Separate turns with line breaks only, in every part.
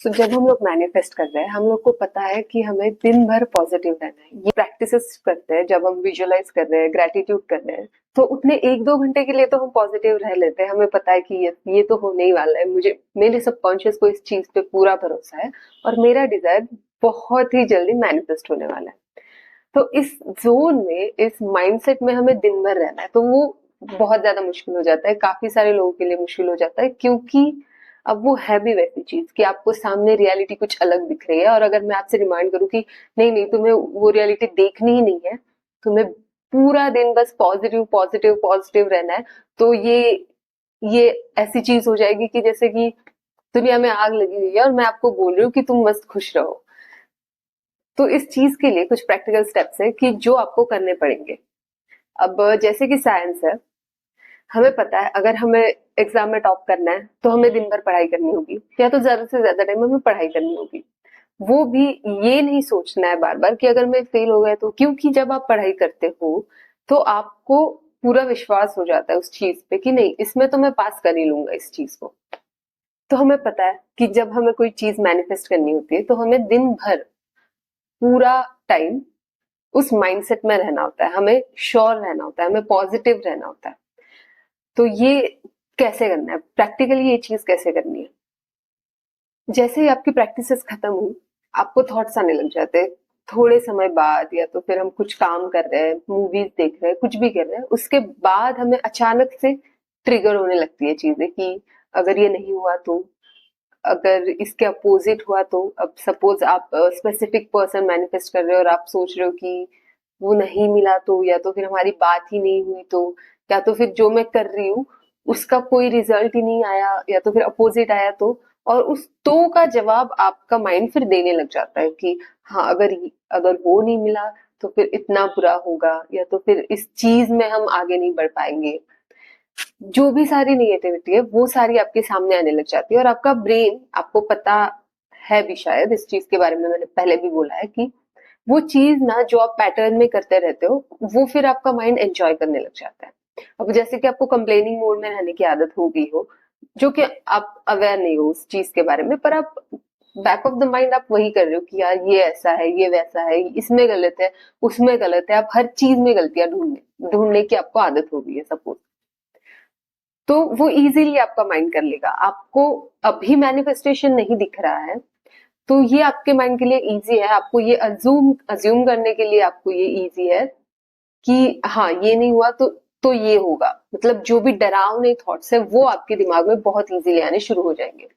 So, जब हम लोग मैनिफेस्ट कर रहे हैं, हम लोग को पता है कि हमें दिन भर पॉजिटिव रहना है। ये प्रैक्टिसेस करते हैं, जब हम विजुअलाइज कर रहे हैं, ग्रेटिट्यूड कर रहे हैं, तो उतने 1-2 घंटे के लिए तो हम पॉजिटिव रह लेते हैं। हमें पता है कि ये तो होने ही वाला है। मेरे सबकॉन्शियस को इस चीज पे पूरा भरोसा है और मेरा डिजायर बहुत ही जल्दी मैनिफेस्ट होने वाला है। तो इस जोन में, इस माइंडसेट में हमें दिन भर रहना है, तो वो बहुत ज्यादा मुश्किल हो जाता है। काफी सारे लोगों के लिए मुश्किल हो जाता है, क्योंकि अब वो है भी वैसी चीज कि आपको सामने रियलिटी कुछ अलग दिख रही है। और अगर मैं आपसे रिमाइंड करूं कि नहीं नहीं, तुम्हें वो रियलिटी देखनी ही नहीं है, तुम्हें पूरा दिन बस पॉजिटिव पॉजिटिव पॉजिटिव रहना है, तो ये ऐसी चीज हो जाएगी कि जैसे कि दुनिया में आग लगी हुई है और मैं आपको बोल रही हूँ कि तुम मस्त खुश रहो। तो इस चीज के लिए कुछ प्रैक्टिकल स्टेप्स है कि जो आपको करने पड़ेंगे। अब जैसे कि साइंस है, हमें पता है अगर हमें एग्जाम में टॉप करना है तो हमें दिन भर पढ़ाई करनी होगी, या तो ज्यादा से ज्यादा टाइम हमें पढ़ाई करनी होगी। वो भी ये नहीं सोचना है बार बार कि अगर मैं फेल हो गया तो, क्योंकि जब आप पढ़ाई करते हो तो आपको पूरा विश्वास हो जाता है उस चीज पे कि नहीं, इसमें तो मैं पास कर ही लूंगा इस चीज को। तो हमें पता है कि जब हमें कोई चीज मैनिफेस्ट करनी होती है तो हमें दिन भर पूरा टाइम उस माइंडसेट में रहना होता है, हमें श्योर रहना होता है, हमें पॉजिटिव रहना होता है। तो ये कैसे करना है प्रैक्टिकली, ये चीज कैसे करनी है? जैसे ही आपकी प्रैक्टिसेस खत्म हुई, आपको थॉट्स आने लग जाते हैं थोड़े समय बाद, या तो फिर हम कुछ काम कर रहे हैं, मूवीज देख रहे हैं, कुछ भी कर रहे हैं, उसके बाद हमें अचानक से ट्रिगर होने लगती है चीजें कि अगर ये नहीं हुआ तो, अगर इसके अपोजिट हुआ तो। अब सपोज आप स्पेसिफिक पर्सन मैनिफेस्ट कर रहे हो और आप सोच रहे हो कि वो नहीं मिला तो, या तो फिर हमारी बात ही नहीं हुई तो, या तो फिर जो मैं कर रही हूँ उसका कोई रिजल्ट ही नहीं आया, या तो फिर अपोजिट आया तो। और उस तो का जवाब आपका माइंड फिर देने लग जाता है कि हाँ, अगर वो नहीं मिला तो फिर इतना बुरा होगा, या तो फिर इस चीज में हम आगे नहीं बढ़ पाएंगे। जो भी सारी निगेटिविटी है वो सारी आपके सामने आने लग जाती है, और आपका ब्रेन, आपको पता है भी शायद इस चीज के बारे में, मैंने पहले भी बोला है कि वो चीज ना जो आप पैटर्न में करते रहते हो, वो फिर आपका माइंड एंजॉय करने लग जाता है। अब जैसे कि आपको कंप्लेनिंग मोड में रहने की आदत हो गई हो, जो कि आप अवेयर नहीं हो उस चीज के बारे में, पर आप बैक ऑफ द माइंड आप वही कर रहे हो कि यार ये ऐसा है, ये वैसा है, इसमें गलत है, उसमें गलत है, आप हर चीज में गलतियां ढूंढने की आपको आदत हो गई है सपोज। तो वो इजीली आपका माइंड कर लेगा। आपको अभी मैनिफेस्टेशन नहीं दिख रहा है, तो ये आपके माइंड के लिए इजी है। आपको ये अज्यूम करने के लिए आपको ये इजी है कि हाँ, ये नहीं हुआ तो ये होगा। मतलब जो भी डरावने थॉट्स है वो आपके दिमाग में बहुत इजीली आने शुरू हो जाएंगे।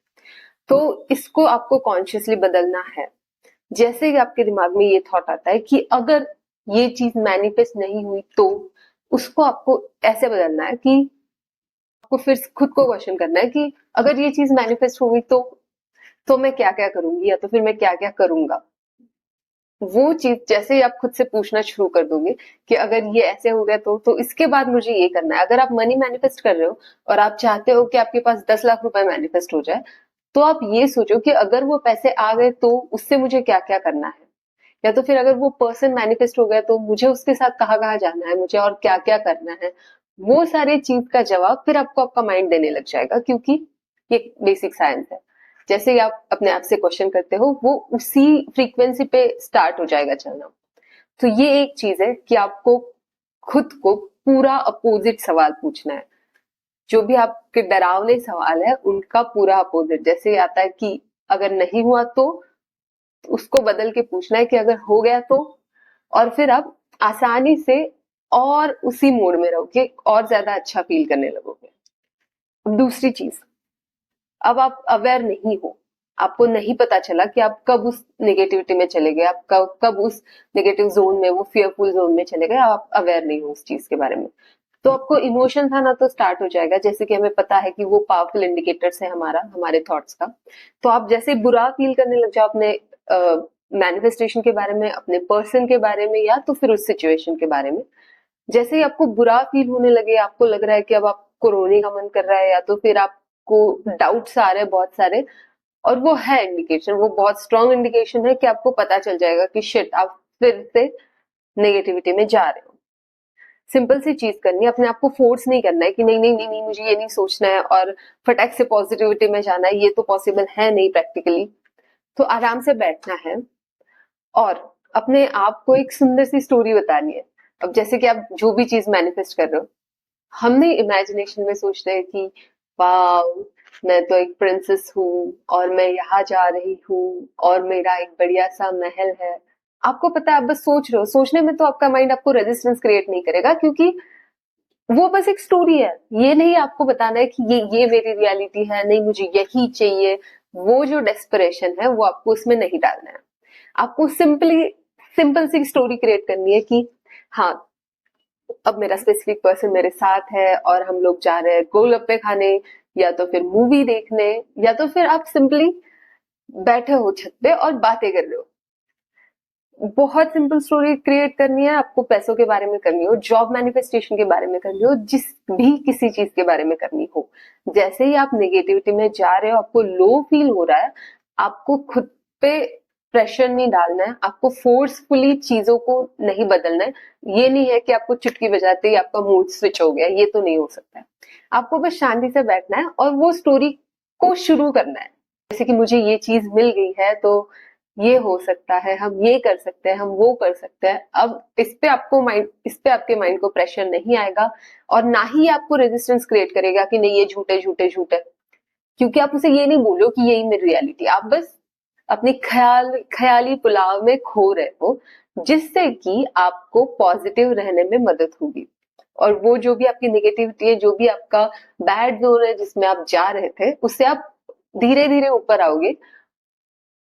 तो इसको आपको कॉन्शियसली बदलना है। जैसे ही आपके दिमाग में ये थॉट आता है कि अगर ये चीज मैनिफेस्ट नहीं हुई तो, उसको आपको ऐसे बदलना है कि आपको फिर खुद को क्वेश्चन करना है कि अगर ये चीज मैनिफेस्ट हुई तो मैं क्या क्या करूंगी, या तो फिर मैं क्या क्या करूंगा। वो चीज जैसे ही आप खुद से पूछना शुरू कर दोगे कि अगर ये ऐसे हो गया तो इसके बाद मुझे ये करना है। अगर आप मनी मैनिफेस्ट कर रहे हो और आप चाहते हो कि आपके पास 10 लाख रुपए मैनिफेस्ट हो जाए, तो आप ये सोचो कि अगर वो पैसे आ गए तो उससे मुझे क्या क्या करना है। या तो फिर अगर वो पर्सन मैनिफेस्ट हो गया तो मुझे उसके साथ कहाँ कहाँ जाना है, मुझे और क्या क्या करना है। वो सारी चीज का जवाब फिर आपको आपका माइंड देने लग जाएगा, क्योंकि ये बेसिक साइंस है। जैसे ही आप अपने आप से क्वेश्चन करते हो, वो उसी फ्रीक्वेंसी पे स्टार्ट हो जाएगा चलना। तो ये एक चीज है कि आपको खुद को पूरा अपोजिट सवाल पूछना है। जो भी आपके डरावने सवाल है उनका पूरा अपोजिट। जैसे आता है कि अगर नहीं हुआ तो, उसको बदल के पूछना है कि अगर हो गया तो। और फिर आप आसानी से और उसी मोड में रहोगे, और ज्यादा अच्छा फील करने लगोगे। अब दूसरी चीज, अब आप अवेयर नहीं हो, आपको नहीं पता चला कि आप कब उस नेगेटिविटी में चले गए, आप कब उस नेगेटिव जोन में, वो फियरफुल जोन में चले गए, आप अवेयर नहीं हो उस चीज के बारे में। तो आपको इमोशन आना तो स्टार्ट हो जाएगा। जैसे कि हमें पता है कि वो पावरफुल इंडिकेटर्स है हमारे थॉट्स का। तो आप जैसे बुरा फील करने लग जाओ अपने मैनिफेस्टेशन के बारे में, अपने पर्सन के बारे में, या तो फिर उस सिचुएशन के बारे में, जैसे ही आपको बुरा फील होने लगे, आपको लग रहा है कि अब आपको रोने का मन कर रहा है, या तो फिर आपको डाउट्स आ रहे हैं बहुत सारे, और वो है इंडिकेशन, वो बहुत स्ट्रॉन्ग इंडिकेशन है कि आपको पता चल जाएगा कि शिट, आप फिर से नेगेटिविटी में जा रहे हो। सिंपल सी चीज करनी है, अपने आप को फोर्स नहीं करना है कि नहीं नहीं नहीं नहीं, मुझे ये नहीं सोचना है और फटाक से पॉजिटिविटी में जाना है। ये तो पॉसिबल है नहीं प्रैक्टिकली। तो आराम से बैठना है और अपने आप को एक सुंदर सी स्टोरी बतानी है। अब जैसे कि आप जो भी चीज मैनिफेस्ट कर रहे हो, हमने इमेजिनेशन में सोचते हैं कि वाह, मैं तो एक प्रिंसेस हूँ और मैं यहाँ जा रही हूँ और मेरा एक बढ़िया सा महल है। आपको पता है, आप बस सोच रहे हो, सोचने में तो आपका माइंड आपको रेजिस्टेंस क्रिएट नहीं करेगा, क्योंकि वो बस एक स्टोरी है। ये नहीं आपको बताना है कि ये मेरी रियलिटी है, नहीं मुझे यही चाहिए। वो जो डेस्परेशन है वो आपको उसमें नहीं डालना है। आपको सिंपल सी स्टोरी क्रिएट करनी है कि हाँ, अब मेरा स्पेसिफिक पर्सन मेरे साथ है और हम लोग जा रहे हैं गोलगप्पे खाने, या तो फिर मूवी देखने, या तो फिर आप सिंपली बैठे हो छत पे और बातें कर रहे हो। बहुत सिंपल स्टोरी क्रिएट करनी है। आपको पैसों के बारे में करनी हो, जॉब मैनिफेस्टेशन के बारे में करनी हो, जिस भी किसी चीज के बारे में करनी हो। जैसे ही आप नेगेटिविटी में जा रहे हो, आपको लो फील हो रहा है, आपको खुद पे प्रेशर नहीं डालना है, आपको फोर्सफुली चीजों को नहीं बदलना है। ये नहीं है कि आपको चुटकी बजाते ही आपका मूड स्विच हो गया, ये तो नहीं हो सकता है। आपको बस शांति से बैठना है और वो स्टोरी को शुरू करना है। जैसे कि मुझे ये चीज मिल गई है तो ये हो सकता है, हम ये कर सकते हैं, हम वो कर सकते हैं। अब इस पे आपके माइंड को प्रेशर नहीं आएगा और ना ही आपको रेजिस्टेंस क्रिएट करेगा कि नहीं ये झूठे झूठे झूठे, क्योंकि आप उसे ये नहीं बोलो कि यही मेरी रियलिटी। आप बस अपने ख्याली पुलाव में खो रहे हो, जिससे कि आपको पॉजिटिव रहने में मदद होगी। और वो जो भी आपकी नेगेटिविटी है, जो भी आपका बैड जोन है जिसमें आप जा रहे थे, उससे आप धीरे धीरे ऊपर आओगे,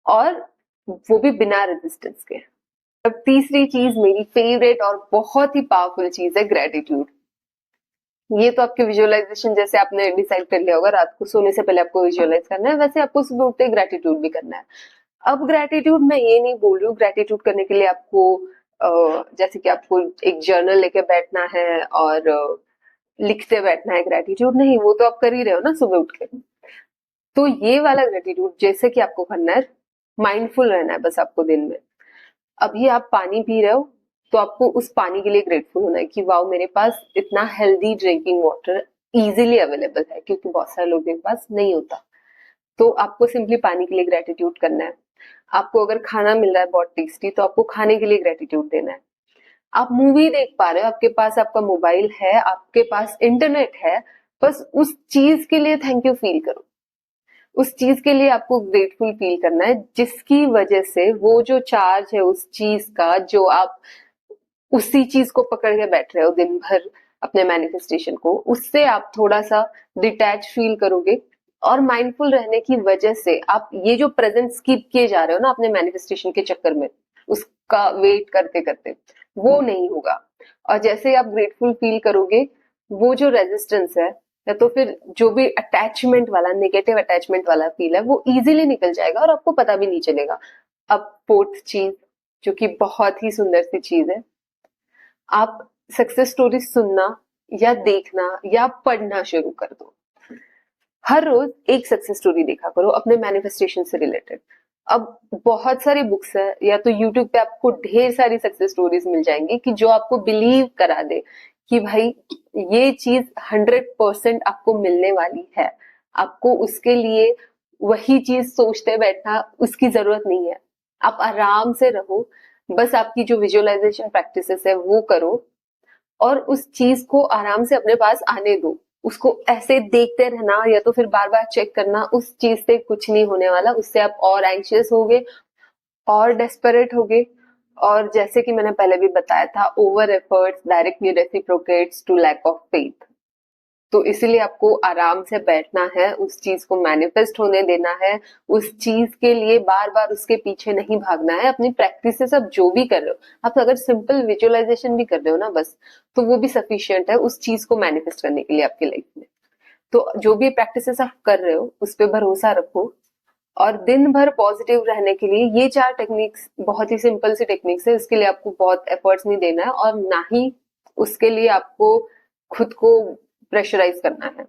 और वो भी बिना रेजिस्टेंस के। अब तीसरी चीज, मेरी फेवरेट और बहुत ही पावरफुल चीज है ग्रेटिट्यूड। ये तो आपके विजुअलाइजेशन जैसे आपने डिसाइड कर लिया होगा, रात को सोने से पहले आपको विजुअलाइज करना है, वैसे आपको सुबह उठते ग्रेटिट्यूड भी करना है। अब ग्रेटिट्यूड मैं ये नहीं बोल रही हूँ, ग्रेटिट्यूड करने के लिए आपको जैसे कि आपको एक जर्नल लेके बैठना है और लिखते बैठना है ग्रेटिट्यूड, नहीं, वो तो आप कर ही रहे हो ना सुबह उठ के। तो ये वाला ग्रेटिट्यूड जैसे कि आपको करना है, माइंडफुल रहना है बस आपको दिन में। अभी आप पानी पी रहे हो तो आपको उस पानी के लिए ग्रेटफुल होना है कि वाओ, मेरे पास इतना healthy drinking water easily available है, क्योंकि बहुत सारे लोगों के पास नहीं होता। तो आपको सिंपली पानी के लिए ग्रेटिट्यूड करना है। आपको अगर खाना मिल रहा है बहुत टेस्टी, तो आपको खाने के लिए ग्रेटिट्यूड देना है। आप मूवी देख पा रहे हो, आपके पास आपका मोबाइल है, आपके पास इंटरनेट है, बस उस चीज के लिए थैंक यू फील करो। उस चीज के लिए आपको ग्रेटफुल फील करना है, जिसकी वजह से वो जो चार्ज है उस चीज का, जो आप उसी चीज को पकड़ के बैठ रहे हो दिन भर अपने मैनिफेस्टेशन को, उससे आप थोड़ा सा डिटैच फील करोगे। और माइंडफुल रहने की वजह से आप ये जो प्रेजेंट स्किप किए जा रहे हो ना अपने मैनिफेस्टेशन के चक्कर में, उसका वेट करते करते, वो नहीं होगा। और जैसे ही आप ग्रेटफुल फील करोगे, वो जो रेजिस्टेंस है या तो फिर जो भी अटैचमेंट वाला, नेगेटिव अटैचमेंट वाला फील है, वो इजीली निकल जाएगा और आपको पता भी नहीं चलेगा। अब फोर्थ चीज, जो कि बहुत ही सुंदर सी चीज है, आप सक्सेस स्टोरी सुनना या देखना या पढ़ना शुरू कर दो। हर रोज एक सक्सेस स्टोरी देखा करो अपने मैनिफेस्टेशन से रिलेटेड। अब बहुत सारी बुक्स है, या तो यूट्यूब पे आपको ढेर सारी सक्सेस स्टोरीज मिल जाएंगी कि जो आपको बिलीव करा दे कि भाई ये चीज 100% आपको मिलने वाली है। आपको उसके लिए वही चीज सोचते बैठना उसकी जरूरत नहीं है। आप आराम से रहो, बस आपकी जो विजुअलाइजेशन प्रैक्टिसेस है वो करो, और उस चीज को आराम से अपने पास आने दो। उसको ऐसे देखते रहना या तो फिर बार बार चेक करना, उस चीज से कुछ नहीं होने वाला। उससे आप और एंशियस होगे और डेस्परेट होगे। और जैसे कि मैंने पहले भी बताया था, over efforts directly reciprocates to lack of faith. तो इसीलिए आपको आराम से बैठना है, उस चीज को मैनिफेस्ट होने देना है। उस चीज के लिए बार बार उसके पीछे नहीं भागना है। अपनी प्रैक्टिसेस आप जो भी कर रहे हो, आप अगर सिंपल विजुअलाइजेशन भी कर रहे हो ना बस, तो वो भी सफिशियंट है उस चीज को मैनिफेस्ट करने के लिए आपकी लाइफ में। तो जो भी प्रैक्टिसेस आप कर रहे हो उस पर भरोसा रखो, और दिन भर पॉजिटिव रहने के लिए ये 4 टेक्निक्स बहुत ही सिंपल सी टेक्निक्स है। इसके लिए आपको बहुत एफर्ट्स नहीं देना है और ना ही उसके लिए आपको खुद को प्रेशराइज करना है।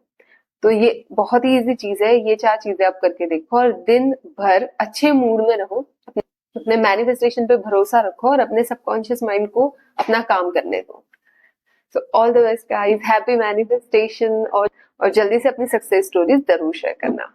तो ये बहुत ही इजी चीज है। ये 4 चीजें आप करके देखो और दिन भर अच्छे मूड में रहो, अपने मैनिफेस्टेशन पे भरोसा रखो और अपने सबकॉन्शियस माइंड को अपना काम करने दो। So all the best guys, happy manifestation, और जल्दी से अपनी सक्सेस स्टोरीज जरूर शेयर करना।